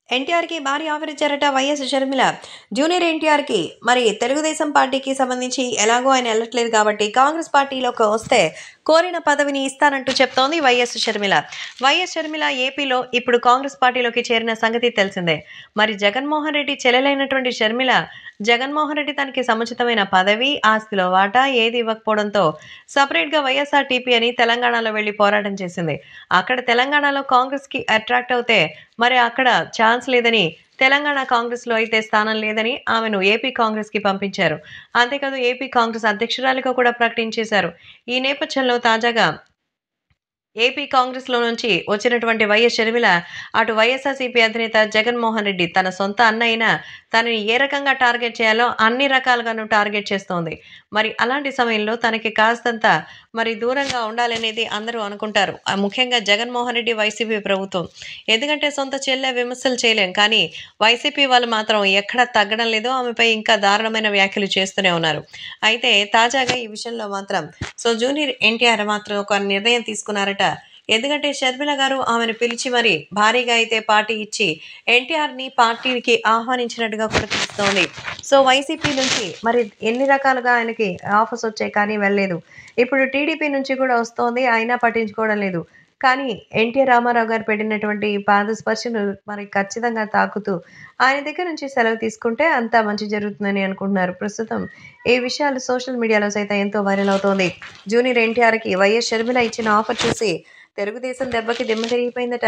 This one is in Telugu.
ఎన్టీఆర్‌కి భారీ ఆఫర్ ఇచ్చారట వైఎస్ షర్మిల. జూనియర్ ఎన్టీఆర్‌కి మరి తెలుగుదేశం పార్టీకి సంబంధించి ఎలాగో ఆయన ఎళ్ళట్లేదు కాబట్టి కాంగ్రెస్ పార్టీలోకి వస్తే కోరిన పదవిని ఇస్తానంటూ చెప్తోంది వైఎస్ షర్మిల. వైఎస్ షర్మిల ఏపీలో ఇప్పుడు కాంగ్రెస్ పార్టీలోకి చేరిన సంగతి తెలిసిందే. మరి జగన్మోహన్ రెడ్డి చెల్లెలైనటువంటి షర్మిల జగన్మోహన్ రెడ్డి తనకి సముచితమైన పదవి, ఆస్తిలో వాటా ఏది ఇవ్వకపోవడంతో సెపరేట్‌గా వైఎస్ఆర్‌టీపీ అని తెలంగాణలో వెళ్లి పోరాటం చేసింది. అక్కడ తెలంగాణలో కాంగ్రెస్‌కి అట్రాక్ట్ అవుతే మరి అక్కడ ఛాన్స్ లేదని, తెలంగాణ కాంగ్రెస్‌లో అయితే స్థానం లేదని ఆమెను ఏపీ కాంగ్రెస్‌కి పంపించారు. అంతేకాదు ఏపీ కాంగ్రెస్ అధ్యక్షురాలిగా కూడా ప్రకటించేశారు. ఈ నేపథ్యంలో తాజాగా ఏపీ కాంగ్రెస్‌లో నుంచి వచ్చినటువంటి వైఎస్ షర్మిల అటు వైఎస్ఆర్‌సీపీ అధినేత జగన్మోహన్ రెడ్డి తన సొంత అన్న అయినా తనని ఏ రకంగా టార్గెట్ చేయాలో అన్ని రకాలుగాను టార్గెట్ చేస్తోంది. మరి అలాంటి సమయంలో తనకి కాస్తంత మరి దూరంగా ఉండాలనేది అందరూ అనుకుంటారు. ముఖ్యంగా జగన్మోహన్ రెడ్డి, వైసీపీ ప్రభుత్వం. ఎందుకంటే సొంత చెల్లె విమర్శలు చేయలేం. కానీ వైసీపీ వాళ్ళు మాత్రం ఎక్కడా తగ్గడం లేదు. ఆమెపై ఇంకా దారుణమైన వ్యాఖ్యలు చేస్తూనే ఉన్నారు. అయితే తాజాగా ఈ విషయంలో మాత్రం జూనియర్ ఎన్టీఆర్ మాత్రం ఒక నిర్ణయం తీసుకున్నారట. ఎందుకంటే షర్మిల గారు ఆమెను పిలిచి మరి భారీగా అయితే పార్టీ ఇచ్చి ఎన్టీఆర్‌ని పార్టీకి ఆహ్వానించినట్టుగా కూడా తెలుస్తోంది. వైసీపీ నుంచి మరి ఎన్ని రకాలుగా ఆయనకి ఆఫర్స్ వచ్చాయి కానీ వెళ్ళలేదు. ఇప్పుడు టీడీపీ నుంచి కూడా వస్తోంది. అయినా పట్టించుకోవడం లేదు. కానీ ఎన్టీ రామారావు గారు పెట్టినటువంటి పాద స్పర్శను మరి ఖచ్చితంగా తాకుతూ ఆయన దగ్గర నుంచి సెలవు తీసుకుంటే అంతా మంచి జరుగుతుందని అనుకుంటున్నారు. ప్రస్తుతం ఈ విషయాలు సోషల్ మీడియాలో సైతం ఎంతో వైరల్ అవుతోంది. జూనియర్ ఎన్టీఆర్‌కి వైఎస్ షర్మిల ఇచ్చిన ఆఫర్ చూసి తెలుగుదేశం దెబ్బకి దిమ్మ తిరిగిపోయిందట.